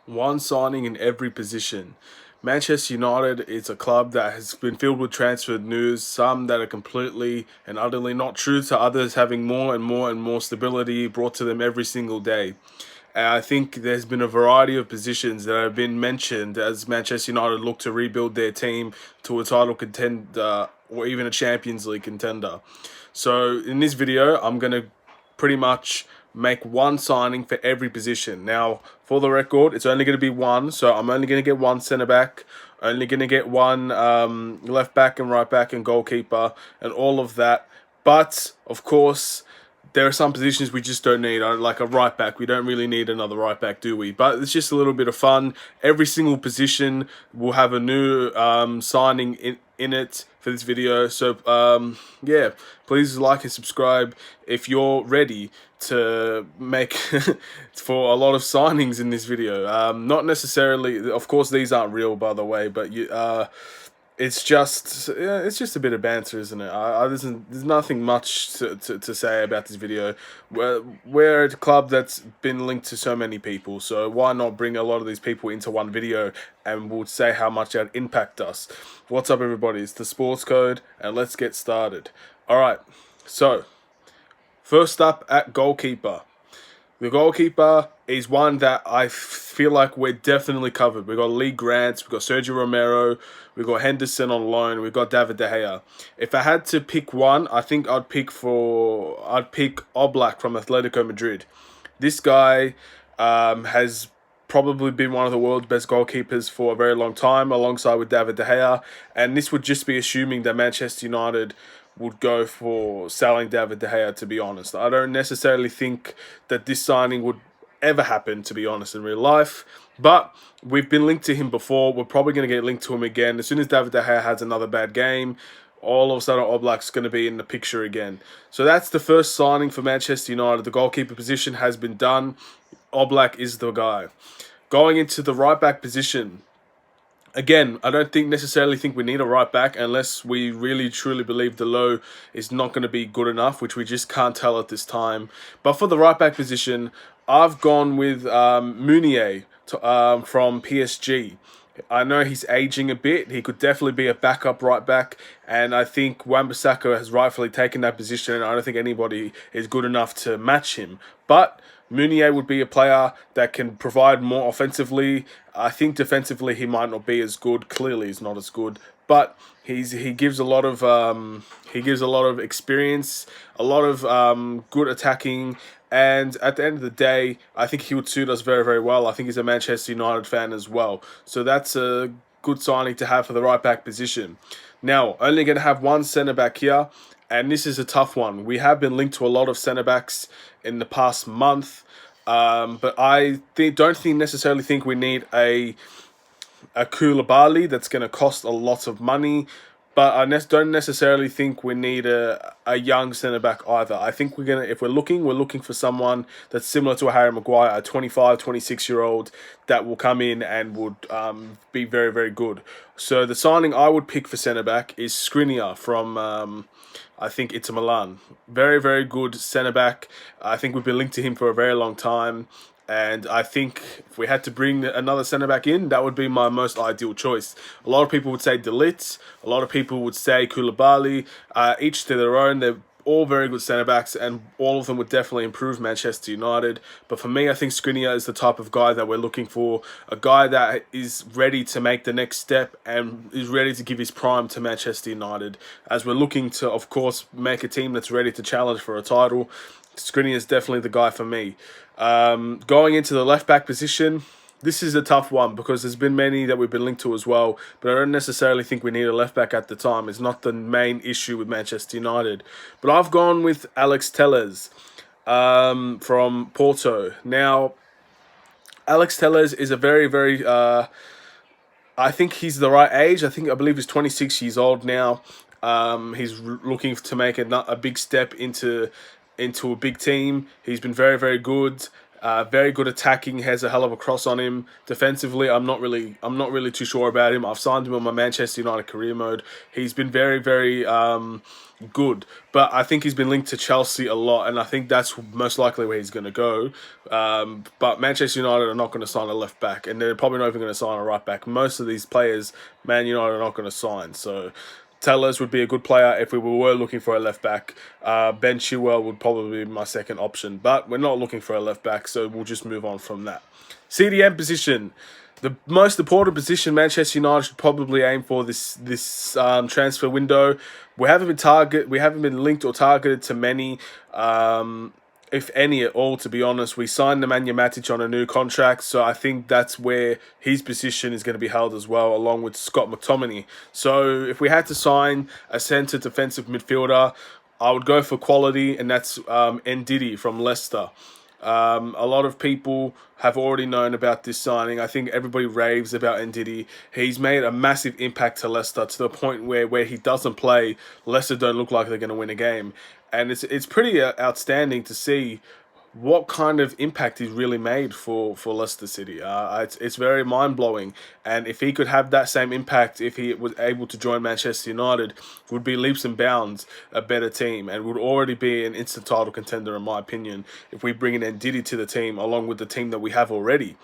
One signing in every position. Manchester United is a club that has been filled with transfer news, some that are completely and utterly not true to others having more and more and more stability brought to them every single day. And I think there's been a variety of positions that have been mentioned as Manchester United look to rebuild their team to a title contender or even a Champions League contender. So in this video, I'm going to pretty much make one signing for every position. Now, for the record, it's only going to be one, so I'm only going to get one centre back, only going to get one left back and right back and goalkeeper and all of that. But of course, there are some positions we just don't need. Like a right back, we don't really need another right back, do we? But it's just a little bit of fun. Every single position will have a new signing in it for this video. So yeah, please like and subscribe if you're ready to make for a lot of signings in this video. Not necessarily, of course, these aren't real, by the way, but it's just a bit of banter, isn't it? There's nothing much to say about this video. We're a club that's been linked to so many people, so why not bring a lot of these people into one video and we'll say how much that impact us. What's up, everybody? It's the Sports Code, and let's get started. Alright, so first up at goalkeeper. The goalkeeper is one that I feel like we're definitely covered. We've got Lee Grant, we've got Sergio Romero, we've got Henderson on loan, we've got David De Gea. If I had to pick one, I think I'd pick Oblak from Atletico Madrid. This guy has probably been one of the world's best goalkeepers for a very long time, alongside with David De Gea. And this would just be assuming that Manchester United would go for selling David De Gea, to be honest. I don't necessarily think that this signing would ever happen, to be honest, in real life. But we've been linked to him before. We're probably going to get linked to him again. As soon as David De Gea has another bad game, all of a sudden Oblak's going to be in the picture again. So that's the first signing for Manchester United. The goalkeeper position has been done. Oblak is the guy. Going into the right back position, again, I don't necessarily think we need a right back unless we really truly believe Dalot is not going to be good enough, which we just can't tell at this time. But for the right back position, I've gone with Meunier from PSG. I know he's aging a bit. He could definitely be a backup right back, and I think Wan-Bissaka has rightfully taken that position, and I don't think anybody is good enough to match him. But Meunier would be a player that can provide more offensively. I think defensively he might not be as good. Clearly, he's not as good, but he gives a lot of experience, a lot of good attacking. And at the end of the day, I think he would suit us very, very well. I think he's a Manchester United fan as well. So that's a good signing to have for the right back position. Now, only going to have one centre back here, and this is a tough one. We have been linked to a lot of centre backs in the past month, but I don't necessarily think we need a Koulibaly that's going to cost a lot of money. But I don't necessarily think we need a young centre back either. I think if we're looking for someone that's similar to a Harry Maguire, a 25, 26-year-old that will come in and would be very, very good. So the signing I would pick for centre back is Skriniar from I think Inter Milan. Very, very good centre back. I think we've been linked to him for a very long time. And I think if we had to bring another centre-back in, that would be my most ideal choice. A lot of people would say De Ligt. A lot of people would say Koulibaly. Each to their own. They're all very good centre-backs, and all of them would definitely improve Manchester United. But for me, I think Skriniar is the type of guy that we're looking for. A guy that is ready to make the next step and is ready to give his prime to Manchester United. As we're looking to, of course, make a team that's ready to challenge for a title, Skriniar is definitely the guy for me. Going into the left-back position, this is a tough one because there's been many that we've been linked to as well, but I don't necessarily think we need a left-back at the time. It's not the main issue with Manchester United. But I've gone with Alex Telles from Porto. Now, Alex Telles is a very, very... I think he's the right age. I believe he's 26 years old now. He's looking to make a big step into a big team. He's been very, very good. Very good attacking, has a hell of a cross on him. Defensively, I'm not really too sure about him. I've signed him on my Manchester United career mode. He's been very, very good, but I think he's been linked to Chelsea a lot, and I think that's most likely where he's going to go. But Manchester United are not going to sign a left back, and they're probably not even going to sign a right back. Most of these players, Man United are not going to sign. So Tellers would be a good player if we were looking for a left back. Ben Chilwell would probably be my second option, but we're not looking for a left back, so we'll just move on from that. CDM position. The most important position Manchester United should probably aim for this transfer window. We haven't been linked or targeted to many, if any at all. To be honest, we signed Nemanja Matic on a new contract, so I think that's where his position is going to be held as well, along with Scott McTominay. So if we had to sign a centre defensive midfielder, I would go for quality, and that's Ndidi from Leicester. A lot of people have already known about this signing. I think everybody raves about Ndidi. He's made a massive impact to Leicester to the point where he doesn't play, Leicester don't look like they're going to win a game. And it's pretty outstanding to see what kind of impact he's really made for Leicester City. It's very mind-blowing. And if he could have that same impact, if he was able to join Manchester United, would be leaps and bounds a better team and would already be an instant title contender, in my opinion, if we bring in Ndidi to the team along with the team that we have already.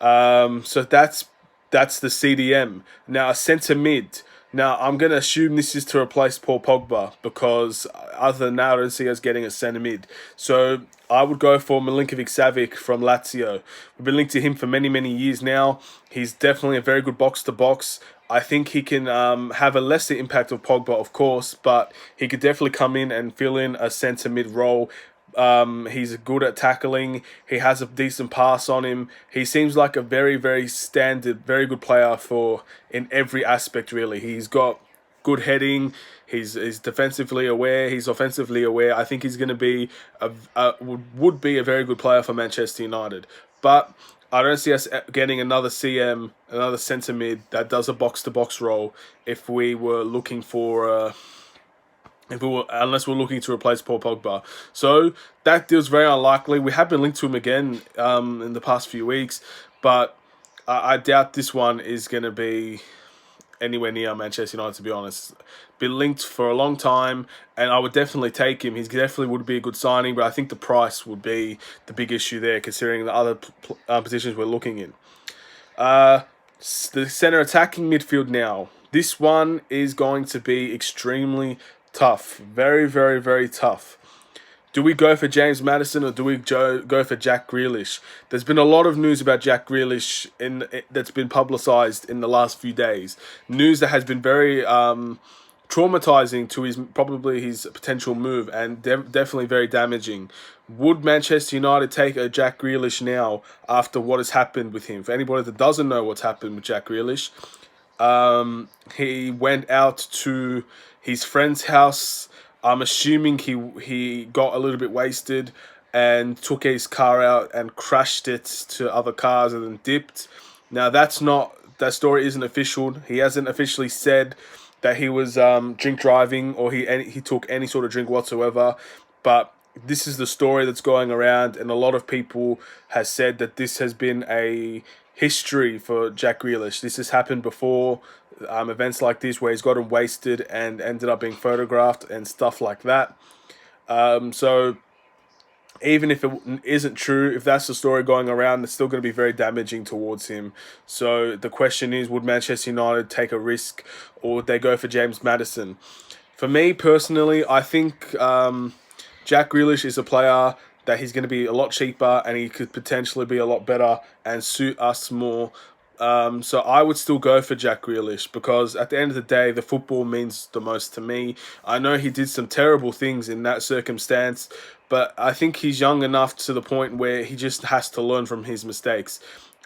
So that's the CDM. Now, a centre mid. Now, I'm going to assume this is to replace Paul Pogba because other than that, I don't see us getting a centre mid. So I would go for Milinkovic-Savic from Lazio. We've been linked to him for many, many years now. He's definitely a very good box-to-box. I think he can have a lesser impact of Pogba, of course, but he could definitely come in and fill in a centre mid role. He's good at tackling. He has a decent pass on him. He seems like a very, very standard, very good player in every aspect, really. He's got good heading. He's defensively aware. He's offensively aware. I think he's going to be would be a very good player for Manchester United. But I don't see us getting another CM, another centre mid that does a box-to-box role if we were looking for unless we're looking to replace Paul Pogba. So that deal's very unlikely. We have been linked to him again in the past few weeks, but I doubt this one is going to be anywhere near Manchester United, to be honest. Been linked for a long time, and I would definitely take him. He definitely would be a good signing, but I think the price would be the big issue there, considering the other positions we're looking in. The centre attacking midfield now. This one is going to be extremely tough. Very, very, very tough. Do we go for James Maddison or do we go for Jack Grealish? There's been a lot of news about Jack Grealish that's been publicised in the last few days. News that has been very traumatising to his potential move and definitely very damaging. Would Manchester United take a Jack Grealish now after what has happened with him? For anybody that doesn't know what's happened with Jack Grealish, he went out to his friend's house. I'm assuming he got a little bit wasted and took his car out and crashed it to other cars and then dipped. Now that story isn't official. He hasn't officially said that he was drink driving or he took any sort of drink whatsoever. But this is the story that's going around, and a lot of people has said that this has been a history for Jack Grealish. This has happened before. Events like this where he's gotten wasted and ended up being photographed and stuff like that. So even if it isn't true, if that's the story going around, it's still going to be very damaging towards him. So the question is, would Manchester United take a risk or would they go for James Maddison? For me personally, I think Jack Grealish is a player that he's going to be a lot cheaper and he could potentially be a lot better and suit us more. So I would still go for Jack Grealish because at the end of the day, the football means the most to me. I know he did some terrible things in that circumstance, but I think he's young enough to the point where he just has to learn from his mistakes.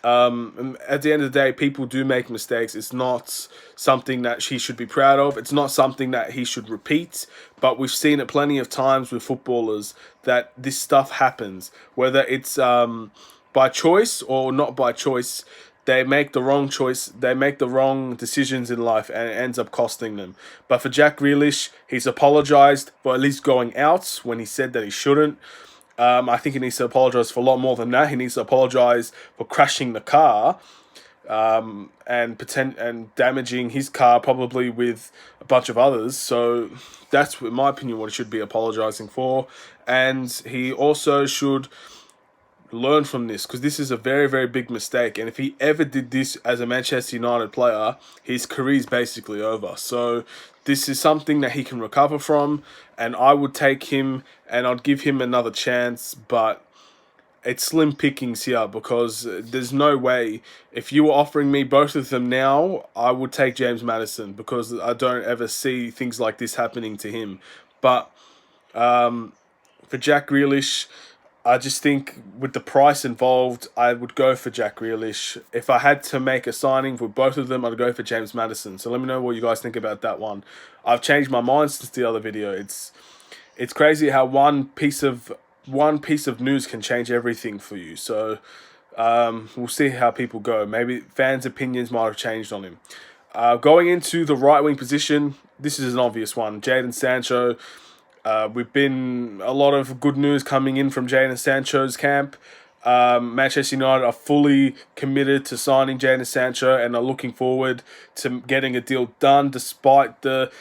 At the end of the day, people do make mistakes. It's not something that he should be proud of. It's not something that he should repeat. But we've seen it plenty of times with footballers that this stuff happens. Whether it's by choice or not by choice, they make the wrong choice. They make the wrong decisions in life and it ends up costing them. But for Jack Grealish, he's apologised for at least going out when he said that he shouldn't. I think he needs to apologise for a lot more than that. He needs to apologise for crashing the car, and damaging his car, probably with a bunch of others. So that's, in my opinion, what he should be apologising for. And he also should learn from this, because this is a very, very big mistake. And if he ever did this as a Manchester United player, his career is basically over. So this is something that he can recover from, and I would take him and I'd give him another chance. But it's slim pickings here, because there's no way, if you were offering me both of them now, I would take James Maddison, because I don't ever see things like this happening to him. But for Jack Grealish, I just think with the price involved, I would go for Jack Grealish. If I had to make a signing for both of them, I'd go for James Maddison. So let me know what you guys think about that one. I've changed my mind since the other video. It's crazy how one piece of news can change everything for you. So we'll see how people go. Maybe fans' opinions might have changed on him. Going into the right wing position, this is an obvious one. Jadon Sancho. We've been a lot of good news coming in from Jadon Sancho's camp. Manchester United are fully committed to signing Jadon Sancho and are looking forward to getting a deal done, despite the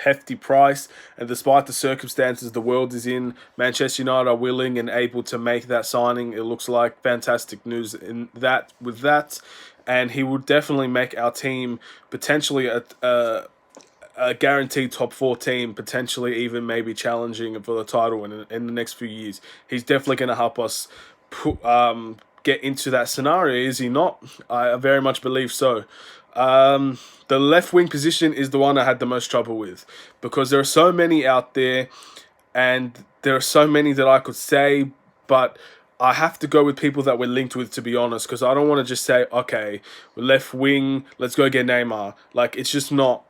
hefty price and despite the circumstances the world is in. Manchester United are willing and able to make that signing. It looks like fantastic news with that, and he would definitely make our team potentially a guaranteed top 4 team, potentially even maybe challenging for the title in the next few years. He's definitely going to help us get into that scenario, is he not? I very much believe so. The left wing position is the one I had the most trouble with, because there are so many out there, and there are so many that I could say, but I have to go with people that we're linked with, to be honest, because I don't want to just say, okay, left wing, let's go get Neymar. Like, it's just not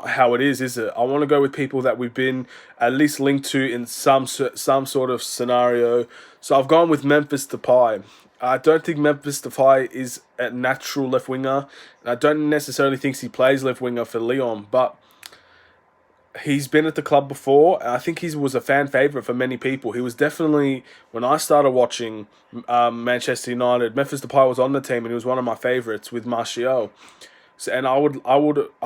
how it is it? I want to go with people that we've been at least linked to in some sort of scenario. So I've gone with Memphis Depay. I don't think Memphis Depay is a natural left winger. I don't necessarily think he plays left winger for Lyon, but he's been at the club before, and I think he was a fan favourite for many people. He was definitely, when I started watching Manchester United, Memphis Depay was on the team, and he was one of my favourites with Martial. So, and I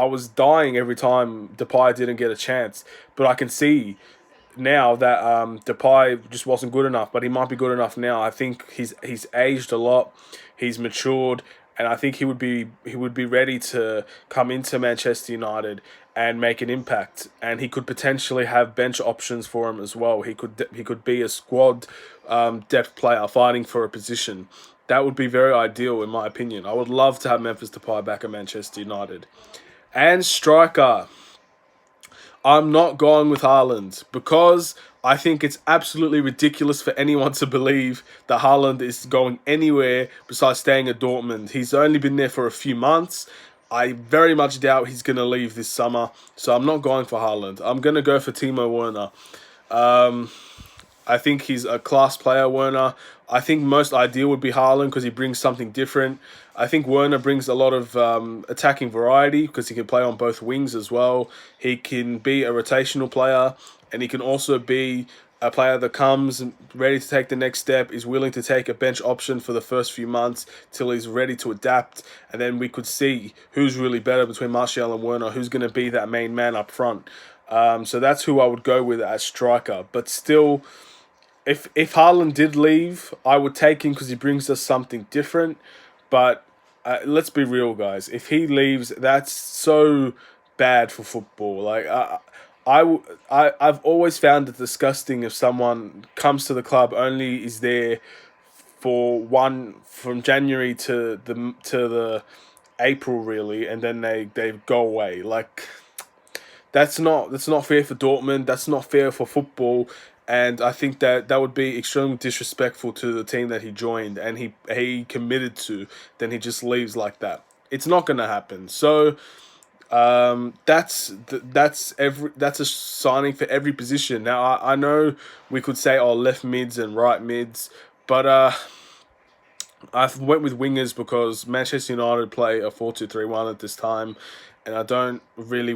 was dying every time Depay didn't get a chance. But I can see now that Depay just wasn't good enough, but he might be good enough now. I think he's aged a lot, he's matured, and I think he would be ready to come into Manchester United and make an impact. And he could potentially have bench options for him as well. He could be a squad depth player fighting for a position. That would be very ideal, in my opinion. I would love to have Memphis Depay back at Manchester United. And striker, I'm not going with Haaland, because I think it's absolutely ridiculous for anyone to believe that Haaland is going anywhere besides staying at Dortmund. He's only been there for a few months. I very much doubt he's going to leave this summer, so I'm not going for Haaland. I'm going to go for Timo Werner. I think he's a class player, Werner. I think most ideal would be Haaland, because he brings something different. I think Werner brings a lot of attacking variety, because he can play on both wings as well. He can be a rotational player, and he can also be a player that comes ready to take the next step, is willing to take a bench option for the first few months till he's ready to adapt. And then we could see who's really better between Martial and Werner, who's going to be that main man up front. So that's who I would go with as striker. But still, if Haaland did leave, I would take him, because he brings us something different. But let's be real, guys. If he leaves, that's so bad for football. Like, I've always found it disgusting if someone comes to the club, only is there from January to the April, really, and then they go away. Like, that's not fair for Dortmund. That's not fair for football. And I think that would be extremely disrespectful to the team that he joined and he committed to. Then he just leaves like that. It's not going to happen. So that's a signing for every position. Now I know we could say left mids and right mids, but I went with wingers because Manchester United play a 4-2-3-1 at this time, and I don't really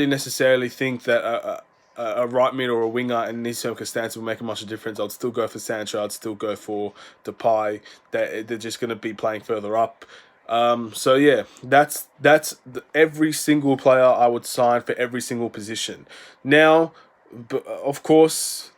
necessarily think that a right mid or a winger in these circumstances will make much of a difference. I'd still go for Sancho. I'd still go for Depay. They're just going to be playing further up. So yeah, that's every single player I would sign for every single position. Now, of course,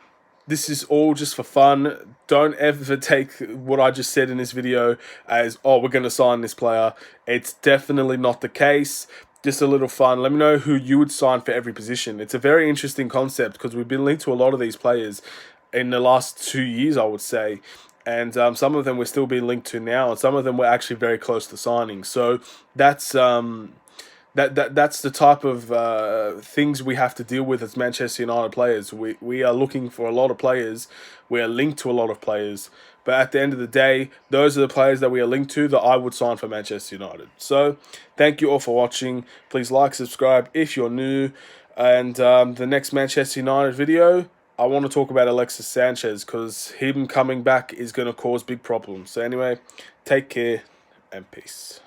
this is all just for fun. Don't ever take what I just said in this video as, oh, we're going to sign this player. It's definitely not the case. Just a little fun. Let me know who you would sign for every position. It's a very interesting concept because we've been linked to a lot of these players in the last 2 years, I would say. And some of them we're still being linked to now, and some of them we're actually very close to signing. So that's that's the type of things we have to deal with as Manchester United players. We are looking for a lot of players. We are linked to a lot of players. But at the end of the day, those are the players that we are linked to that I would sign for Manchester United. So thank you all for watching. Please like, subscribe if you're new. And the next Manchester United video, I want to talk about Alexis Sanchez because him coming back is going to cause big problems. So anyway, take care and peace.